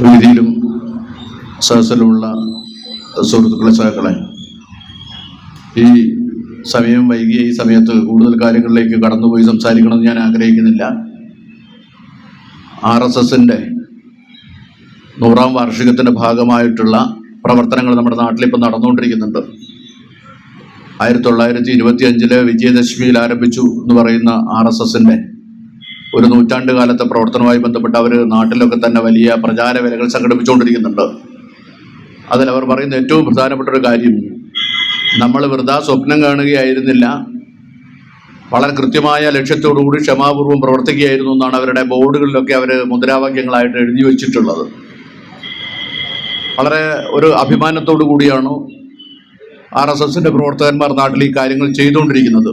വേദിയിലും സദസ്സിലുമുള്ള സുഹൃത്തുക്കളെ സഹകളെ, ഈ സമയം വൈകിയ ഈ സമയത്ത് കൂടുതൽ കാര്യങ്ങളിലേക്ക് കടന്നുപോയി സംസാരിക്കണമെന്ന് ഞാൻ ആഗ്രഹിക്കുന്നില്ല. RSSൻ്റെ 100ാം വാർഷികത്തിൻ്റെ ഭാഗമായിട്ടുള്ള പ്രവർത്തനങ്ങൾ നമ്മുടെ നാട്ടിലിപ്പോൾ നടന്നുകൊണ്ടിരിക്കുന്നുണ്ട്. 1925 വിജയദശമിയിൽ ആരംഭിച്ചു എന്ന് പറയുന്ന RSSൻ്റെ ഒരു നൂറ്റാണ്ട് കാലത്തെ പ്രവർത്തനവുമായി ബന്ധപ്പെട്ട് അവർ നാട്ടിലൊക്കെ തന്നെ വലിയ പ്രചാരവേലകൾ സംഘടിപ്പിച്ചുകൊണ്ടിരിക്കുന്നുണ്ട്. അതിലവർ പറയുന്ന ഏറ്റവും പ്രധാനപ്പെട്ട ഒരു കാര്യം, നമ്മൾ വെറുതെ സ്വപ്നം കാണുകയായിരുന്നില്ല, വളരെ കൃത്യമായ ലക്ഷ്യത്തോടുകൂടി ക്ഷമാപൂർവ്വം പ്രവർത്തിക്കുകയായിരുന്നു എന്നാണ് അവരുടെ ബോർഡുകളിലൊക്കെ അവർ മുദ്രാവാക്യങ്ങളായിട്ട് എഴുതി വച്ചിട്ടുള്ളത്. വളരെ ഒരു അഭിമാനത്തോടു കൂടിയാണ് RSSൻ്റെ പ്രവർത്തകന്മാർ നാട്ടിൽ ഈ കാര്യങ്ങൾ ചെയ്തുകൊണ്ടിരിക്കുന്നത്.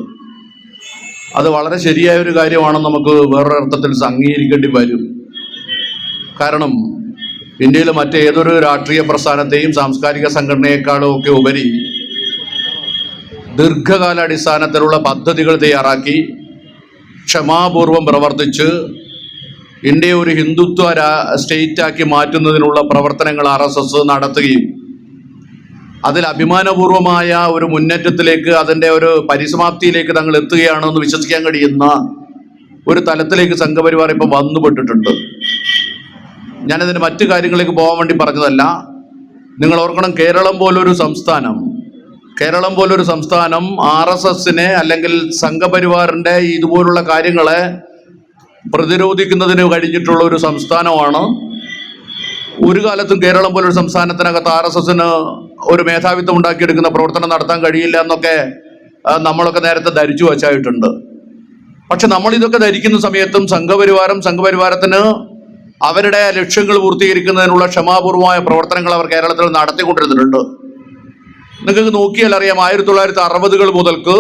അത് വളരെ ശരിയായ ഒരു കാര്യമാണെന്ന് നമുക്ക് വേറൊരർത്ഥത്തിൽ അംഗീകരിക്കേണ്ടി വരും. കാരണം ഇന്ത്യയിലെ മറ്റേതൊരു രാഷ്ട്രീയ പ്രസ്ഥാനത്തെയും സാംസ്കാരിക സംഘടനയെക്കാളും ഒക്കെ ഉപരി ദീർഘകാലാടിസ്ഥാനത്തിലുള്ള പദ്ധതികൾ തയ്യാറാക്കി ക്ഷമാപൂർവം പ്രവർത്തിച്ച് ഇന്ത്യയെ ഒരു ഹിന്ദുത്വ സ്റ്റേറ്റാക്കി മാറ്റുന്നതിനുള്ള പ്രവർത്തനങ്ങൾ RSS നടത്തുകയും അതിൽ അഭിമാനപൂർവമായ ഒരു മുന്നേറ്റത്തിലേക്ക്, അതിൻ്റെ ഒരു പരിസമാപ്തിയിലേക്ക് തങ്ങൾ എത്തുകയാണെന്ന് വിശ്വസിക്കാൻ കഴിയുന്ന ഒരു തലത്തിലേക്ക് സംഘപരിവാർ ഇപ്പോൾ വന്നുപെട്ടിട്ടുണ്ട്. ഞാനതിന് മറ്റു കാര്യങ്ങളിലേക്ക് പോകാൻ വേണ്ടി പറഞ്ഞതല്ല. നിങ്ങൾ ഓർക്കണം, കേരളം പോലൊരു സംസ്ഥാനം RSSനെ അല്ലെങ്കിൽ സംഘപരിവാറിൻ്റെ ഇതുപോലുള്ള കാര്യങ്ങളെ പ്രതിരോധിക്കുന്നതിന് കഴിഞ്ഞിട്ടുള്ള ഒരു സംസ്ഥാനമാണ്. ഒരു കാലത്തും കേരളം പോലൊരു സംസ്ഥാനത്തിനകത്ത് RSSന് ഒരു മേധാവിത്വം ഉണ്ടാക്കിയെടുക്കുന്ന പ്രവർത്തനം നടത്താൻ കഴിയില്ല എന്നൊക്കെ നമ്മളൊക്കെ നേരത്തെ ധരിച്ചു വച്ചായിട്ടുണ്ട്. പക്ഷെ നമ്മളിതൊക്കെ ധരിക്കുന്ന സമയത്തും സംഘപരിവാരത്തിന് അവരുടെ ലക്ഷ്യങ്ങൾ പൂർത്തീകരിക്കുന്നതിനുള്ള ക്ഷമാപൂർവമായ പ്രവർത്തനങ്ങൾ അവർ കേരളത്തിൽ നടത്തിക്കൊണ്ടിരുന്നിട്ടുണ്ട്. നിങ്ങൾക്ക് നോക്കിയാൽ അറിയാം, 1960 മുതൽക്ക്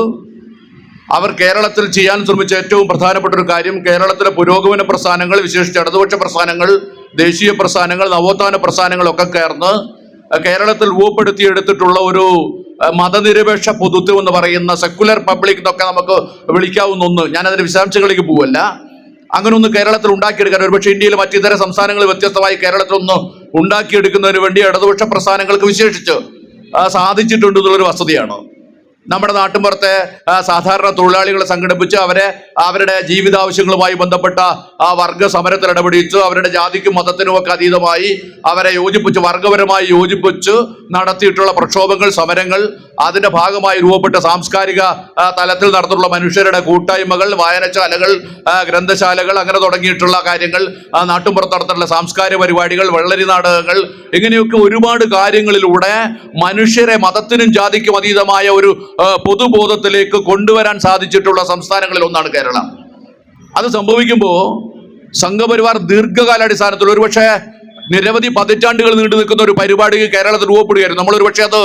അവർ കേരളത്തിൽ ചെയ്യാൻ ശ്രമിച്ച ഏറ്റവും പ്രധാനപ്പെട്ട ഒരു കാര്യം, കേരളത്തിലെ പുരോഗമന പ്രസ്ഥാനങ്ങൾ, വിശേഷിച്ച് ഇടതുപക്ഷ പ്രസ്ഥാനങ്ങൾ, ദേശീയ പ്രസ്ഥാനങ്ങൾ, നവോത്ഥാന പ്രസ്ഥാനങ്ങളൊക്കെ ചേർന്ന് കേരളത്തിൽ രൂപപ്പെടുത്തിയെടുത്തിട്ടുള്ള ഒരു മതനിരപേക്ഷ പൊതുത്വം എന്ന് പറയുന്ന സെക്കുലർ പബ്ലിക് എന്നൊക്കെ നമുക്ക് വിളിക്കാവുന്ന ഒന്ന്, ഞാനതിന്റെ വിശദാംശങ്ങളിലേക്ക് പോവല്ല, അങ്ങനെ ഒന്ന് കേരളത്തിൽ ഉണ്ടാക്കിയെടുക്കാൻ, ഒരുപക്ഷെ ഇന്ത്യയിലെ മറ്റിതര സംസ്ഥാനങ്ങളിൽ വ്യത്യസ്തമായി കേരളത്തിലൊന്ന് ഉണ്ടാക്കിയെടുക്കുന്നതിന് വേണ്ടി ഇടതുപക്ഷ പ്രസ്ഥാനങ്ങൾക്ക് വിശേഷിച്ച് സാധിച്ചിട്ടുണ്ട് എന്നുള്ളൊരു വസ്തുതയാണ്. നമ്മുടെ നാട്ടിൻപുറത്തെ സാധാരണ തൊഴിലാളികളെ സംഘടിപ്പിച്ച് അവരുടെ ജീവിതാവശ്യങ്ങളുമായി ബന്ധപ്പെട്ട വർഗ സമരത്തിൽ ഇടപെടിച്ച് അവരുടെ ജാതിക്കും മതത്തിനും ഒക്കെ അതീതമായി അവരെ യോജിപ്പിച്ച്, വർഗപരമായി യോജിപ്പിച്ച് നടത്തിയിട്ടുള്ള പ്രക്ഷോഭങ്ങൾ, സമരങ്ങൾ, അതിന്റെ ഭാഗമായി രൂപപ്പെട്ട സാംസ്കാരിക തലത്തിൽ നടന്നിട്ടുള്ള മനുഷ്യരുടെ കൂട്ടായ്മകൾ, വായനശാലകൾ, ഗ്രന്ഥശാലകൾ, അങ്ങനെ തുടങ്ങിയിട്ടുള്ള കാര്യങ്ങൾ, നാട്ടിൻപുറത്ത് നടത്തിയിട്ടുള്ള സാംസ്കാരിക പരിപാടികൾ, വെള്ളരി നാടകങ്ങൾ, ഇങ്ങനെയൊക്കെ ഒരുപാട് കാര്യങ്ങളിലൂടെ മനുഷ്യരെ മതത്തിനും ജാതിക്കും അതീതമായ ഒരു പൊതുബോധത്തിലേക്ക് കൊണ്ടുവരാൻ സാധിച്ചിട്ടുള്ള സംസ്ഥാനങ്ങളിൽ ഒന്നാണ് കേരളം. അത് സംഭവിക്കുമ്പോൾ സംഘപരിവാർ ദീർഘകാലാടിസ്ഥാനത്തിൽ, ഒരുപക്ഷെ നിരവധി പതിറ്റാണ്ടുകൾ നീണ്ടു നിൽക്കുന്ന ഒരു പരിപാടി കേരളത്തിൽ രൂപപ്പെടുകയായിരുന്നു. നമ്മളൊരുപക്ഷെ അത്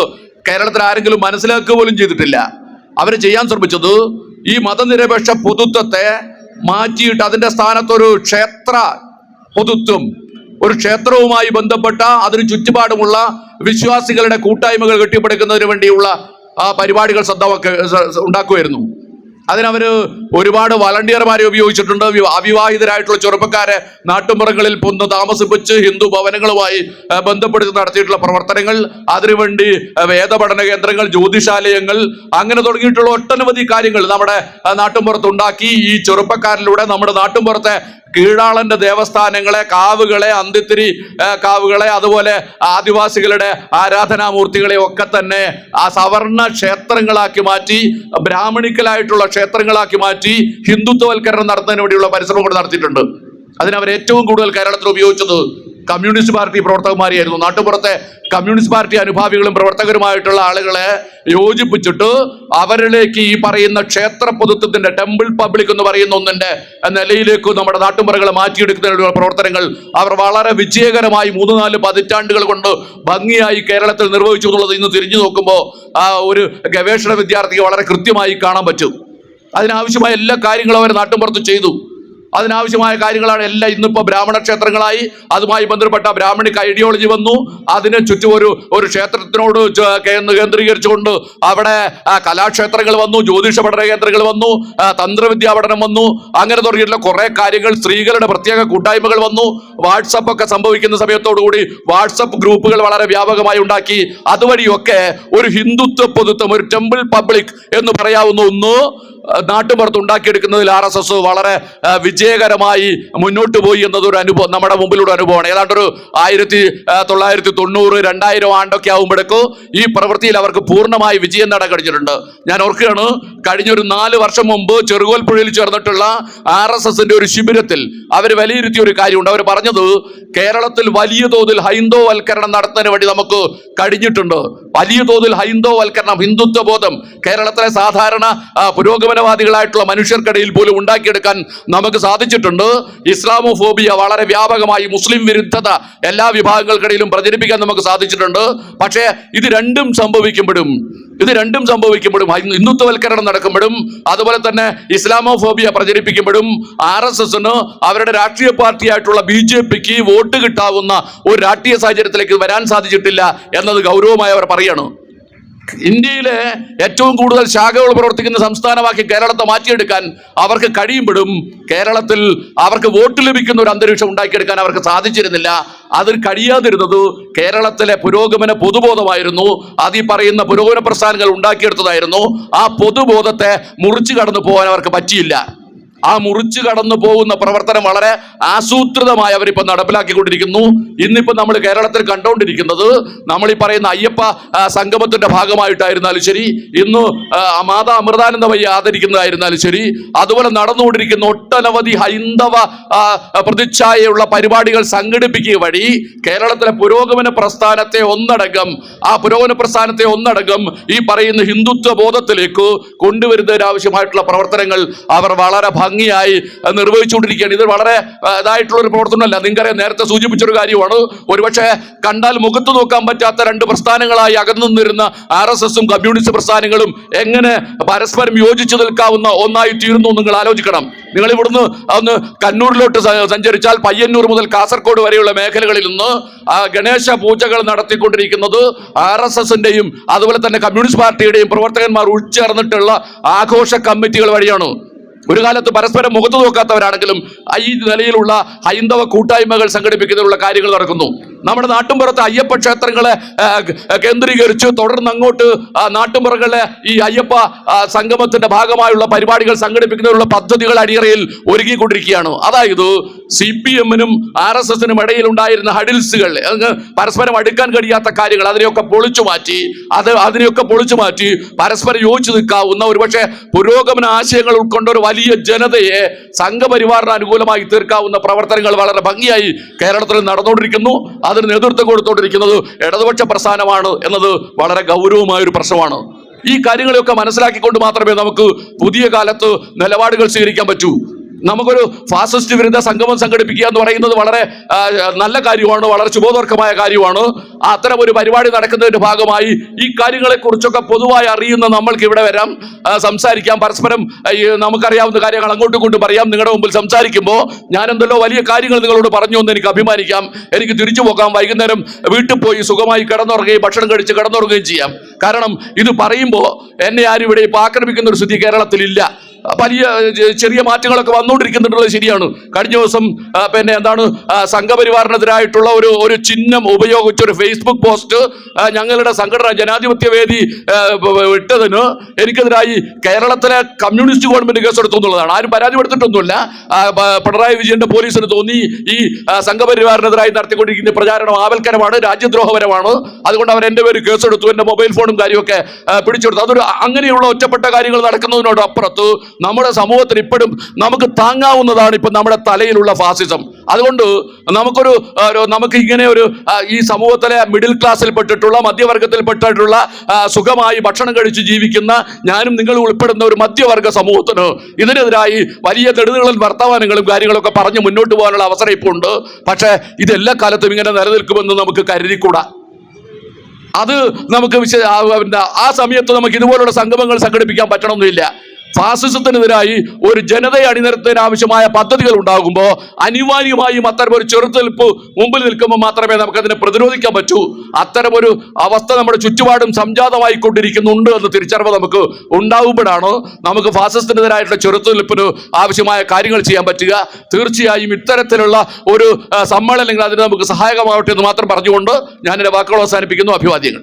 കേരളത്തിൽ ആരെങ്കിലും മനസ്സിലാക്കുക പോലും ചെയ്തിട്ടില്ല. അവർ ചെയ്യാൻ ശ്രമിച്ചത് ഈ മതനിരപേക്ഷ പൊതുത്വത്തെ മാറ്റിയിട്ട് അതിന്റെ സ്ഥാനത്തൊരു ക്ഷേത്ര പൊതുത്വം, ഒരു ക്ഷേത്രവുമായി ബന്ധപ്പെട്ട അതിന് ചുറ്റുപാടുമുള്ള വിശ്വാസികളുടെ കൂട്ടായ്മകൾ കെട്ടിപ്പടുക്കുന്നതിന് വേണ്ടിയുള്ള പരിപാടികൾ ഉണ്ടാക്കുമായിരുന്നു. അതിനവർ ഒരുപാട് വളണ്ടിയർമാരെ ഉപയോഗിച്ചിട്ടുണ്ട്. അവിവാഹിതരായിട്ടുള്ള ചെറുപ്പക്കാരെ നാട്ടുമ്പുറങ്ങളിൽ പൊന്ന് താമസിപ്പിച്ച് ഹിന്ദു ഭവനങ്ങളുമായി ബന്ധപ്പെടുത്തി നടത്തിയിട്ടുള്ള പ്രവർത്തനങ്ങൾ, അതിനുവേണ്ടി വേദപഠന കേന്ദ്രങ്ങൾ, ജ്യോതിശാലയങ്ങൾ, അങ്ങനെ തുടങ്ങിയിട്ടുള്ള ഒട്ടനവധി കാര്യങ്ങൾ നമ്മുടെ നാട്ടുമ്പുറത്തുണ്ടാക്കി. ഈ ചെറുപ്പക്കാരിലൂടെ നമ്മുടെ നാട്ടുമ്പുറത്തെ കീഴാളന്റെ ദേവസ്ഥാനങ്ങളെ, കാവുകളെ, അന്തിത്തിരി കാവുകളെ, അതുപോലെ ആദിവാസികളുടെ ആരാധനാമൂർത്തികളെ ഒക്കെ തന്നെ ആ സവർണ ക്ഷേത്രങ്ങളാക്കി മാറ്റി, ബ്രാഹ്മണിക്കലായിട്ടുള്ള ക്ഷേത്രങ്ങളാക്കി മാറ്റി ഹിന്ദുത്വവൽക്കരണം നടത്തുന്നതിന് വേണ്ടിയുള്ള പരിശ്രമങ്ങൾ നടത്തിയിട്ടുണ്ട്. അതിനവർ ഏറ്റവും കൂടുതൽ കേരളത്തിൽ ഉപയോഗിച്ചത് കമ്മ്യൂണിസ്റ്റ് പാർട്ടി പ്രവർത്തകന്മാരെയായിരുന്നു. നാട്ടുപുറത്തെ കമ്മ്യൂണിസ്റ്റ് പാർട്ടി അനുഭാവികളും പ്രവർത്തകരുമായിട്ടുള്ള ആളുകളെ യോജിപ്പിച്ചിട്ട് അവരിലേക്ക് ഈ പറയുന്ന ക്ഷേത്ര പൊതുത്വത്തിന്റെ, ടെമ്പിൾ പബ്ലിക് എന്ന് പറയുന്ന ഒന്നിന്റെ നിലയിലേക്ക് നമ്മുടെ നാട്ടുമ്പുറങ്ങളെ മാറ്റിയെടുക്കുന്നതിനുള്ള പ്രവർത്തനങ്ങൾ അവർ വളരെ വിജയകരമായി 3-4 പതിറ്റാണ്ടുകൾ കൊണ്ട് ഭംഗിയായി കേരളത്തിൽ നിർവഹിച്ചു എന്നുള്ളത് ഇന്ന് തിരിഞ്ഞു നോക്കുമ്പോൾ ഒരു ഗവേഷണ വിദ്യാർത്ഥിക്ക് വളരെ കൃത്യമായി കാണാൻ പറ്റും. അതിനാവശ്യമായ എല്ലാ കാര്യങ്ങളും അവർ നാട്ടുമ്പുറത്ത് ചെയ്തു. അതിനാവശ്യമായ കാര്യങ്ങളാണ് എല്ലാം. ഇന്നിപ്പോൾ ബ്രാഹ്മണ ക്ഷേത്രങ്ങളായി, അതുമായി ബന്ധപ്പെട്ട ബ്രാഹ്മണിക് ഐഡിയോളജി വന്നു, അതിന് ചുറ്റും ഒരു ക്ഷേത്രത്തിനോട് കേന്ദ്രീകരിച്ചുകൊണ്ട് അവിടെ കലാക്ഷേത്രങ്ങൾ വന്നു, ജ്യോതിഷ പഠന കേന്ദ്രങ്ങൾ വന്നു, തന്ത്രവിദ്യാ പഠനം വന്നു, അങ്ങനെ തുടങ്ങിയിട്ടുള്ള കുറെ കാര്യങ്ങൾ. സ്ത്രീകളുടെ പ്രത്യേക കൂട്ടായ്മകൾ വന്നു. വാട്സപ്പ് ഒക്കെ സംഭവിക്കുന്ന സമയത്തോടുകൂടി വാട്സപ്പ് ഗ്രൂപ്പുകൾ വളരെ വ്യാപകമായി ഉണ്ടാക്കി. അതുവഴിയൊക്കെ ഒരു ഹിന്ദുത്വ പൊതുത്വം, ഒരു ടെമ്പിൾ പബ്ലിക് എന്ന് പറയാവുന്ന ഒന്ന് നാട്ടുപുറത്ത് ഉണ്ടാക്കിയെടുക്കുന്നതിൽ RSS വളരെ വിജയകരമായി മുന്നോട്ട് പോയി എന്നതൊരു അനുഭവം, നമ്മുടെ മുമ്പിലൂടെ അനുഭവമാണ്. ഏതാണ്ടൊരു 1990, 2000 ആണ്ടൊക്കെ ആകുമ്പോഴേക്കും ഈ പ്രവൃത്തിയിൽ അവർക്ക് പൂർണ്ണമായി വിജയം നേടാൻ കഴിഞ്ഞിട്ടുണ്ട്. ഞാൻ ഓർക്കുകയാണ്, കഴിഞ്ഞൊരു 4 വർഷം മുമ്പ് ചെറുകോൽപ്പുഴയിൽ ചേർന്നിട്ടുള്ള RSSന്റെ ഒരു ശിബിരത്തിൽ അവർ വിലയിരുത്തിയ ഒരു കാര്യമുണ്ട്. അവർ പറഞ്ഞത്, കേരളത്തിൽ വലിയ തോതിൽ ഹൈന്ദവവൽക്കരണം നടത്തുന്നതിന് വേണ്ടി നമുക്ക് കഴിഞ്ഞിട്ടുണ്ട്. വലിയ തോതിൽ ഹൈന്ദവവൽക്കരണം, ഹിന്ദുത്വ ബോധം കേരളത്തിലെ സാധാരണ പുരോഗമനവാദികളായിട്ടുള്ള മനുഷ്യർക്കിടയിൽ പോലും ഉണ്ടാക്കിയെടുക്കാൻ നമുക്ക് സാധിച്ചിട്ടുണ്ട്. ഇസ്ലാമോഫോബിയ വളരെ വ്യാപകമായി, മുസ്ലിം വിരുദ്ധത എല്ലാ വിഭാഗങ്ങൾക്കിടയിലും പ്രചരിപ്പിക്കാൻ നമുക്ക് സാധിച്ചിട്ടുണ്ട്. പക്ഷേ ഇത് രണ്ടും സംഭവിക്കുമ്പോഴും ഹിന്ദുത്വവൽക്കരണം നടക്കുമ്പോഴും അതുപോലെ തന്നെ ഇസ്ലാമോഫോബിയ പ്രചരിപ്പിക്കുമ്പോഴും RSSന് അവരുടെ രാഷ്ട്രീയ പാർട്ടിയായിട്ടുള്ള BJPക്ക് വോട്ട് കിട്ടാവുന്ന ഒരു രാഷ്ട്രീയ സാഹചര്യത്തിലേക്ക് വരാൻ സാധിച്ചിട്ടില്ല എന്നത് ഗൗരവമായി അവർ പറയണം. ഇന്ത്യയിലെ ഏറ്റവും കൂടുതൽ ശാഖകൾ പ്രവർത്തിക്കുന്ന സംസ്ഥാനമാക്കി കേരളത്തെ മാറ്റിയെടുക്കാൻ അവർക്ക് കഴിയുമ്പോഴും കേരളത്തിൽ അവർക്ക് വോട്ട് ലഭിക്കുന്ന ഒരു അന്തരീക്ഷം ഉണ്ടാക്കിയെടുക്കാൻ അവർക്ക് സാധിച്ചിരുന്നില്ല. അതിൽ കഴിയാതിരുന്നത് കേരളത്തിലെ പുരോഗമന പൊതുബോധമായിരുന്നു. അത് ഈ പറയുന്ന പുരോഗമന പ്രസ്ഥാനങ്ങൾ ഉണ്ടാക്കിയെടുത്തതായിരുന്നു. ആ പൊതുബോധത്തെ മുറിച്ചു കടന്നു പോകാൻ അവർക്ക് പറ്റിയില്ല. ആ മുറിച്ചു കടന്നു പോകുന്ന പ്രവർത്തനം വളരെ ആസൂത്രിതമായി അവരിപ്പോൾ നടപ്പിലാക്കിക്കൊണ്ടിരിക്കുന്നു. ഇന്നിപ്പോൾ നമ്മൾ കേരളത്തിൽ കണ്ടുകൊണ്ടിരിക്കുന്നത്, നമ്മൾ ഈ പറയുന്ന അയ്യപ്പ സംഗമത്തിന്റെ ഭാഗമായിട്ടായിരുന്നാലും ശരി, ഇന്ന് മാതാ അമൃതാനന്ദമയ്യ ആദരിക്കുന്നതായിരുന്നാലും ശരി, അതുപോലെ നടന്നുകൊണ്ടിരിക്കുന്ന ഒട്ടനവധി ഹൈന്ദവ പ്രതിച്ഛായയുള്ള പരിപാടികൾ സംഘടിപ്പിക്കുക വഴി കേരളത്തിലെ പുരോഗമന പ്രസ്ഥാനത്തെ ഒന്നടങ്കം ഈ പറയുന്ന ഹിന്ദുത്വ ബോധത്തിലേക്ക് കൊണ്ടുവരുന്നതിനാവശ്യമായിട്ടുള്ള പ്രവർത്തനങ്ങൾ അവർ വളരെ ഭംഗിയായി നിർവഹിച്ചുകൊണ്ടിരിക്കുകയാണ്. ഇത് വളരെ ഇതായിട്ടുള്ള ഒരു പ്രവർത്തനമല്ല. നിങ്ങൾക്കറിയാം, നേരത്തെ സൂചിപ്പിച്ചൊരു കാര്യമാണ്. ഒരുപക്ഷെ കണ്ടാൽ മുഖത്ത് നോക്കാൻ പറ്റാത്ത രണ്ട് പ്രസ്ഥാനങ്ങളായി അകന്നു നിന്നിരുന്ന RSSും കമ്മ്യൂണിസ്റ്റ് പ്രസ്ഥാനങ്ങളും എങ്ങനെ പരസ്പരം യോജിച്ചു നിൽക്കാവുന്ന ഒന്നായി തീർന്നു നിങ്ങൾ ആലോചിക്കണം. നിങ്ങൾ ഇവിടുന്ന് ഒന്ന് കണ്ണൂരിലോട്ട് സഞ്ചരിച്ചാൽ പയ്യന്നൂർ മുതൽ കാസർഗോഡ് വരെയുള്ള മേഖലകളിൽ നിന്ന് ഗണേശ പൂജകൾ നടത്തിക്കൊണ്ടിരിക്കുന്നത് RSSന്റെയും അതുപോലെ തന്നെ കമ്മ്യൂണിസ്റ്റ് പാർട്ടിയുടെയും പ്രവർത്തകന്മാർ ഉൾച്ചേർന്നിട്ടുള്ള ആഘോഷ കമ്മിറ്റികൾ വഴിയാണ്. ഒരു കാലത്ത് പരസ്പരം മുഖത്ത് നോക്കാത്തവരാണെങ്കിലും ഈ നിലയിലുള്ള ഹൈന്ദവ കൂട്ടായ്മകൾ സംഘടിപ്പിക്കുന്നതിനുള്ള കാര്യങ്ങൾ നടക്കുന്നു. നമ്മുടെ നാട്ടുമ്പുറത്ത് അയ്യപ്പ ക്ഷേത്രങ്ങളെ കേന്ദ്രീകരിച്ച് തുടർന്ന് അങ്ങോട്ട് നാട്ടുമ്പുറങ്ങളിലെ ഈ അയ്യപ്പ സംഗമത്തിന്റെ ഭാഗമായുള്ള പരിപാടികൾ സംഘടിപ്പിക്കുന്നതിനുള്ള പദ്ധതികൾ അടിയറയിൽ ഒരുക്കിക്കൊണ്ടിരിക്കുകയാണ്. അതായത് CPMനും RSSനും ഇടയിൽ ഉണ്ടായിരുന്ന ഹഡിൽസുകൾ, പരസ്പരം അടുക്കാൻ കഴിയാത്ത കാര്യങ്ങൾ, അതിനെയൊക്കെ പൊളിച്ചു മാറ്റി പരസ്പരം യോജിച്ചു നിൽക്കാവുന്ന ഒരുപക്ഷെ പുരോഗമന ആശയങ്ങൾ ഉൾക്കൊണ്ട ഒരു വലിയ ജനതയെ സംഘപരിവാറിന് അനുകൂലമായി തീർക്കാവുന്ന പ്രവർത്തനങ്ങൾ വളരെ ഭംഗിയായി കേരളത്തിൽ നടന്നുകൊണ്ടിരിക്കുന്നു. അതിന് നേതൃത്വം കൊടുത്തുകൊണ്ടിരിക്കുന്നത് ഇടതുപക്ഷ പ്രസ്ഥാനമാണ് എന്നത് വളരെ ഗൗരവമായ ഒരു പ്രശ്നമാണ്. ഈ കാര്യങ്ങളെയൊക്കെ മനസ്സിലാക്കിക്കൊണ്ട് മാത്രമേ നമുക്ക് പുതിയ കാലത്ത് നിലപാടുകൾ സ്വീകരിക്കാൻ പറ്റൂ. നമുക്കൊരു ഫാസിസ്റ്റ് വിരുദ്ധ സംഗമം സംഘടിപ്പിക്കുക എന്ന് പറയുന്നത് വളരെ നല്ല കാര്യമാണ്, വളരെ ശുഭോദർക്കമായ കാര്യമാണ്. അത്തരം ഒരു പരിപാടി നടക്കുന്നതിന്റെ ഭാഗമായി ഈ കാര്യങ്ങളെ കുറിച്ചൊക്കെ പൊതുവായി അറിയുന്ന നമ്മൾക്ക് ഇവിടെ വരാം, സംസാരിക്കാം, പരസ്പരം നമുക്കറിയാവുന്ന കാര്യങ്ങൾ അങ്ങോട്ടും ഇങ്ങോട്ടും പറയാം. നിങ്ങളുടെ മുമ്പിൽ സംസാരിക്കുമ്പോൾ ഞാൻ എന്തെല്ലോ വലിയ കാര്യങ്ങൾ നിങ്ങളോട് പറഞ്ഞു എന്ന് എനിക്ക് അഭിമാനിക്കാം. എനിക്ക് തിരിച്ചു പോകാം, വൈകുന്നേരം വീട്ടിൽ പോയി സുഖമായി കിടന്നുറങ്ങുകയും ഭക്ഷണം കഴിച്ച് കിടന്നുറങ്ങുകയും ചെയ്യാം. കാരണം ഇത് പറയുമ്പോൾ എന്നെ ആരും ഇവിടെ ഇപ്പോൾ ആക്രമിക്കുന്ന ഒരു സ്ഥിതി കേരളത്തിലില്ല. വലിയ ചെറിയ മാറ്റങ്ങളൊക്കെ വന്നുകൊണ്ടിരിക്കുന്നുള്ളത് ശരിയാണ്. കഴിഞ്ഞ ദിവസം സംഘപരിവാറിനെതിരായിട്ടുള്ള ഒരു ചിഹ്നം ഉപയോഗിച്ച് ഒരു ഫേസ്ബുക്ക് പോസ്റ്റ് ഞങ്ങളുടെ സംഘടന ജനാധിപത്യ വേദി ഇട്ടതിന് എനിക്കെതിരായി കേരളത്തിലെ കമ്മ്യൂണിസ്റ്റ് ഗവൺമെന്റ് കേസെടുത്തു എന്നുള്ളതാണ്. ആരും പരാതിപ്പെടുത്തിട്ടൊന്നുമില്ല. പിണറായി വിജയന്റെ പോലീസിന് തോന്നി ഈ സംഘപരിവാറിനെതിരായി നടത്തിക്കൊണ്ടിരിക്കുന്ന പ്രചാരണം ആവൽക്കരമാണ്, രാജ്യദ്രോഹപരമാണ്, അതുകൊണ്ട് അവർ എൻ്റെ പേര് കേസെടുത്തു, എൻ്റെ മൊബൈൽ ഫോണും കാര്യമൊക്കെ പിടിച്ചെടുത്തു. അതൊരു അങ്ങനെയുള്ള ഒറ്റപ്പെട്ട കാര്യങ്ങൾ നടക്കുന്നതിനോടപ്പുറത്ത് നമ്മുടെ സമൂഹത്തിൽ ഇപ്പോഴും നമുക്ക് താങ്ങാവുന്നതാണ് ഇപ്പം നമ്മുടെ തലയിലുള്ള ഫാസിസം. അതുകൊണ്ട് നമുക്ക് ഇങ്ങനെ ഈ സമൂഹത്തിലെ മിഡിൽ ക്ലാസ്സിൽ പെട്ടിട്ടുള്ള മധ്യവർഗത്തിൽ പെട്ടിട്ടുള്ള സുഖമായി ഭക്ഷണം കഴിച്ച് ജീവിക്കുന്ന ഞാനും നിങ്ങൾ ഉൾപ്പെടുന്ന ഒരു മധ്യവർഗ സമൂഹത്തിന് ഇതിനെതിരായി വലിയ നെടുനീളൻ വർത്തമാനങ്ങളും കാര്യങ്ങളൊക്കെ പറഞ്ഞ് മുന്നോട്ട് പോകാനുള്ള അവസരം ഇപ്പോൾ ഉണ്ട്. പക്ഷേ ഇതെല്ലാ കാലത്തും ഇങ്ങനെ നിലനിൽക്കുമെന്ന് നമുക്ക് കരുതിക്കൂടാ. അത് നമുക്ക് ആ സമയത്ത് നമുക്ക് ഇതുപോലുള്ള സംഗമങ്ങൾ സംഘടിപ്പിക്കാൻ പറ്റണമെന്നില്ല. ഫാസിസത്തിനെതിരായി ഒരു ജനതയെ അണിനിരത്താൻ ആവശ്യമായ പദ്ധതികൾ ഉണ്ടാകുമ്പോൾ അനിവാര്യമായും അത്തരമൊരു ചെറുത്തുനിൽപ്പ് മുമ്പിൽ നിൽക്കുമ്പോൾ മാത്രമേ നമുക്കതിനെ പ്രതിരോധിക്കാൻ പറ്റൂ. അത്തരമൊരു അവസ്ഥ നമ്മുടെ ചുറ്റുപാടും സംജാതമായിക്കൊണ്ടിരിക്കുന്നുണ്ട് എന്ന് തിരിച്ചറിവ് നമുക്ക് ഉണ്ടാകുമ്പോഴാണ് നമുക്ക് ഫാസിസത്തിനെതിരായിട്ടുള്ള ചെറുത്തുനിൽപ്പിന് ആവശ്യമായ കാര്യങ്ങൾ ചെയ്യാൻ പറ്റുക. തീർച്ചയായും ഇത്തരത്തിലുള്ള ഒരു സമ്മേളനങ്ങൾ അതിന് നമുക്ക് സഹായകമാവട്ടെ എന്ന് മാത്രം പറഞ്ഞുകൊണ്ട് ഞാൻ എൻ്റെ വാക്കുകൾ അവസാനിപ്പിക്കുന്നു. അഭിവാദ്യങ്ങൾ.